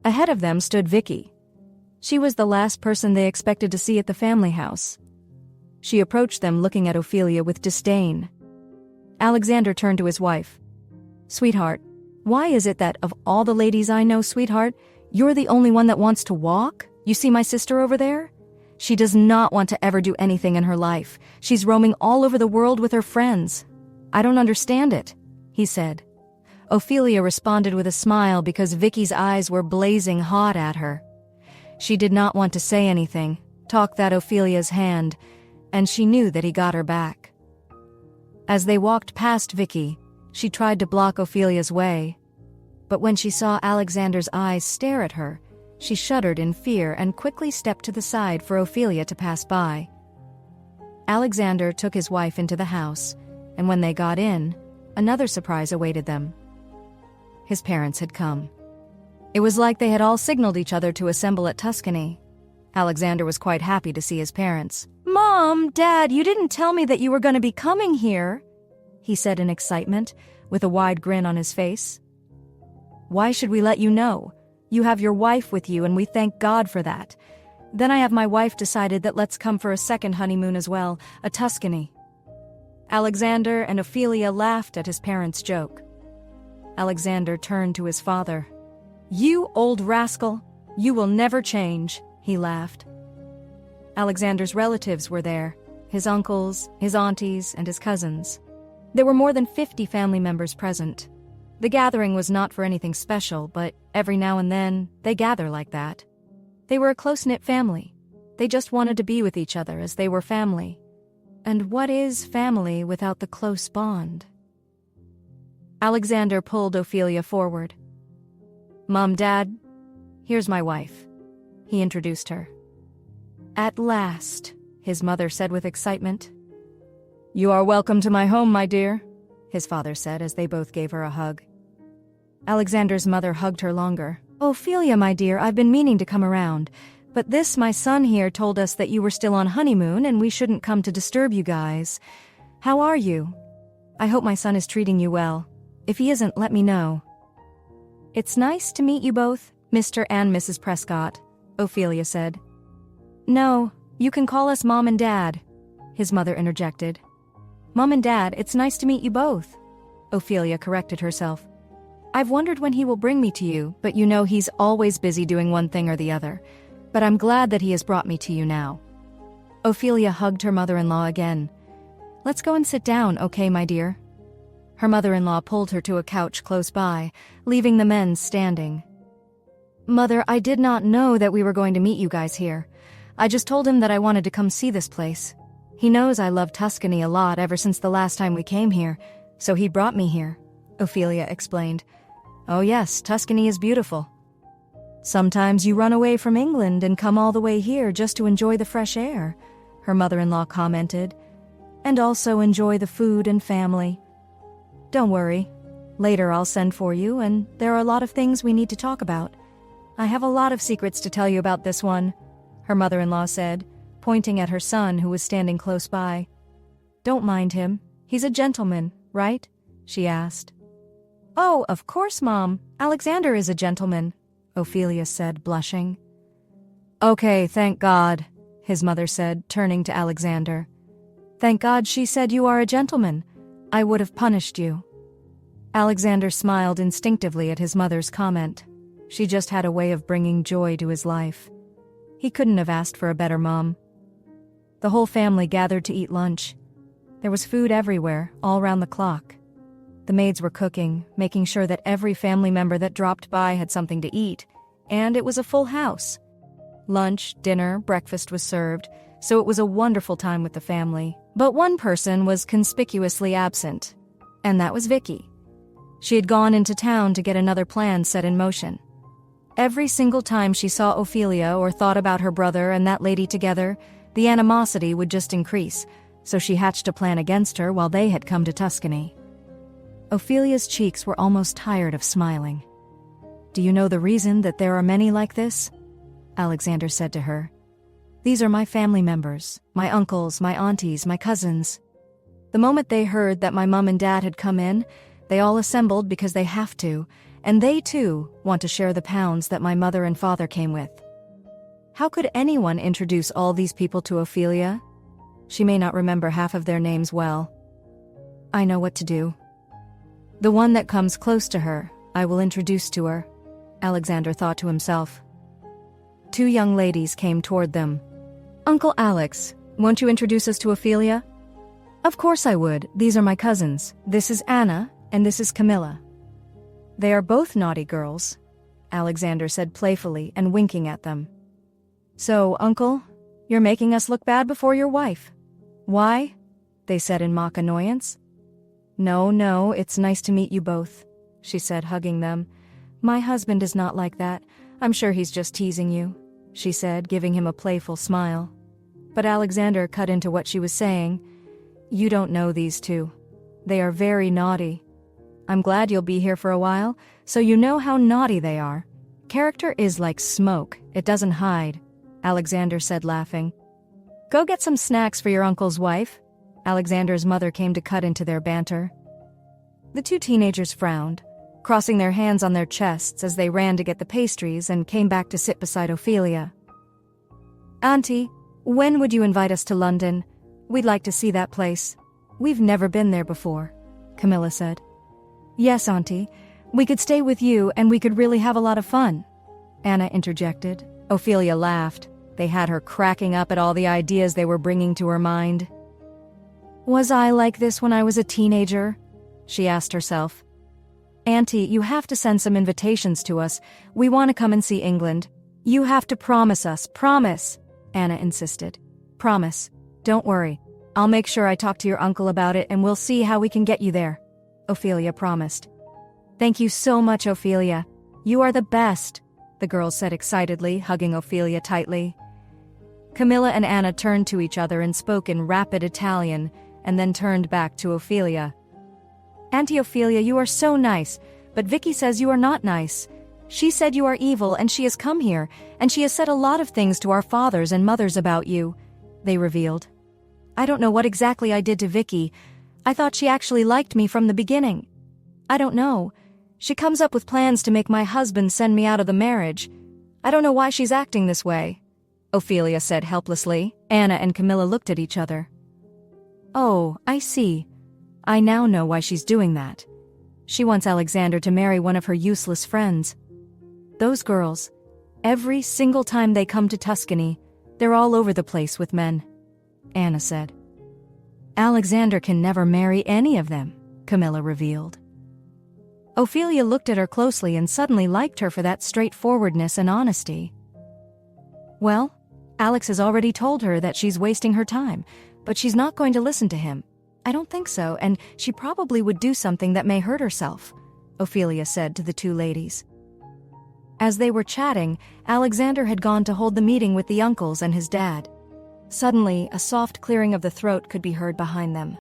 Ahead of them stood Vicky. She was the last person they expected to see at the family house. She approached them looking at Ophelia with disdain. Alexander turned to his wife. "Sweetheart, why is it that of all the ladies I know, sweetheart, you're the only one that wants to walk? You see my sister over there? She does not want to ever do anything in her life. She's roaming all over the world with her friends. I don't understand it," he said. Ophelia responded with a smile because Vicky's eyes were blazing hot at her. She did not want to say anything, talk that Ophelia's hand, and she knew that he got her back. As they walked past Vicky, she tried to block Ophelia's way. But when she saw Alexander's eyes stare at her, she shuddered in fear and quickly stepped to the side for Ophelia to pass by. Alexander took his wife into the house, and when they got in, another surprise awaited them. His parents had come. It was like they had all signaled each other to assemble at Tuscany. Alexander was quite happy to see his parents. "Mom, Dad, you didn't tell me that you were going to be coming here," he said in excitement, with a wide grin on his face. "Why should we let you know? You have your wife with you, and we thank God for that. Then I have my wife decided that let's come for a second honeymoon as well, a Tuscany." Alexander and Ophelia laughed at his parents' joke. Alexander turned to his father. "You old rascal, you will never change," he laughed. Alexander's relatives were there, his uncles, his aunties, and his cousins. There were more than 50 family members present. The gathering was not for anything special, but every now and then, they gather like that. They were a close-knit family. They just wanted to be with each other as they were family. And what is family without the close bond? Alexander pulled Ophelia forward. "Mom, Dad, here's my wife," he introduced her. "At last," his mother said with excitement. "You are welcome to my home, my dear," his father said as they both gave her a hug. Alexander's mother hugged her longer. "Ophelia, my dear, I've been meaning to come around, but this, my son here, told us that you were still on honeymoon and we shouldn't come to disturb you guys. How are you? I hope my son is treating you well. If he isn't, let me know." "It's nice to meet you both, Mr. and Mrs. Prescott," Ophelia said. "No, you can call us Mom and Dad," his mother interjected. "Mom and Dad, it's nice to meet you both," Ophelia corrected herself. "I've wondered when he will bring me to you, but you know he's always busy doing one thing or the other. But I'm glad that he has brought me to you now." Ophelia hugged her mother-in-law again. "Let's go and sit down, okay, my dear?" Her mother-in-law pulled her to a couch close by, leaving the men standing. "Mother, I did not know that we were going to meet you guys here. I just told him that I wanted to come see this place. He knows I love Tuscany a lot ever since the last time we came here, so he brought me here," Ophelia explained. "Oh yes, Tuscany is beautiful. Sometimes you run away from England and come all the way here just to enjoy the fresh air," her mother-in-law commented, "and also enjoy the food and family. Don't worry, later I'll send for you, and there are a lot of things we need to talk about. I have a lot of secrets to tell you about this one," her mother-in-law said, pointing at her son who was standing close by. "Don't mind him. He's a gentleman, right?" she asked. "Oh, of course, Mom. Alexander is a gentleman," Ophelia said, blushing. "Okay, thank God," his mother said, turning to Alexander. "Thank God she said you are a gentleman. I would have punished you." Alexander smiled instinctively at his mother's comment. She just had a way of bringing joy to his life. He couldn't have asked for a better mom. The whole family gathered to eat lunch. There was food everywhere, all round the clock. The maids were cooking, making sure that every family member that dropped by had something to eat, and it was a full house. Lunch, dinner, breakfast was served, so it was a wonderful time with the family. But one person was conspicuously absent, and that was Vicky. She had gone into town to get another plan set in motion. Every single time she saw Ophelia or thought about her brother and that lady together, the animosity would just increase, so she hatched a plan against her while they had come to Tuscany. Ophelia's cheeks were almost tired of smiling. "Do you know the reason that there are many like this?" Alexander said to her. "These are my family members, my uncles, my aunties, my cousins. The moment they heard that my mom and dad had come in, they all assembled because they have to, and they too want to share the pounds that my mother and father came with. How could anyone introduce all these people to Ophelia? She may not remember half of their names well. I know what to do. The one that comes close to her, I will introduce to her, Alexander thought to himself. Two young ladies came toward them. Uncle Alex, won't you introduce us to Ophelia? Of course I would. These are my cousins. This is Anna, and this is Camilla. They are both naughty girls, Alexander said playfully and winking at them. So, Uncle, you're making us look bad before your wife. Why? They said in mock annoyance. No, it's nice to meet you both, she said, hugging them. My husband is not like that. I'm sure he's just teasing you, she said, giving him a playful smile. But Alexander cut into what she was saying. You don't know these two. They are very naughty. I'm glad you'll be here for a while, so you know how naughty they are. Character is like smoke, it doesn't hide, Alexander said, laughing. Go get some snacks for your uncle's wife. Alexander's mother came to cut into their banter. The two teenagers frowned, crossing their hands on their chests as they ran to get the pastries and came back to sit beside Ophelia. Auntie, when would you invite us to London? We'd like to see that place. We've never been there before, Camilla said. Yes, Auntie. We could stay with you and we could really have a lot of fun, Anna interjected. Ophelia laughed. They had her cracking up at all the ideas they were bringing to her mind. Was I like this when I was a teenager? She asked herself. Auntie, you have to send some invitations to us. We want to come and see England. You have to promise us, promise, Anna insisted. Promise. Don't worry. I'll make sure I talk to your uncle about it and we'll see how we can get you there, Ophelia promised. Thank you so much, Ophelia. You are the best, the girls said excitedly, hugging Ophelia tightly. Camilla and Anna turned to each other and spoke in rapid Italian, and then turned back to Ophelia. Auntie Ophelia, you are so nice, but Vicky says you are not nice. She said you are evil and she has come here, and she has said a lot of things to our fathers and mothers about you, they revealed. I don't know what exactly I did to Vicky. I thought she actually liked me from the beginning. I don't know. She comes up with plans to make my husband send me out of the marriage. I don't know why she's acting this way, Ophelia said helplessly. Anna and Camilla looked at each other. Oh, I see. I now know why she's doing that. She wants Alexander to marry one of her useless friends. Those girls, every single time they come to Tuscany, they're all over the place with men, Anna said. Alexander can never marry any of them, Camilla revealed. Ophelia looked at her closely and suddenly liked her for that straightforwardness and honesty. Well, Alex has already told her that she's wasting her time, but she's not going to listen to him. I don't think so, and she probably would do something that may hurt herself, Ophelia said to the two ladies. As they were chatting, Alexander had gone to hold the meeting with the uncles and his dad. Suddenly, a soft clearing of the throat could be heard behind them.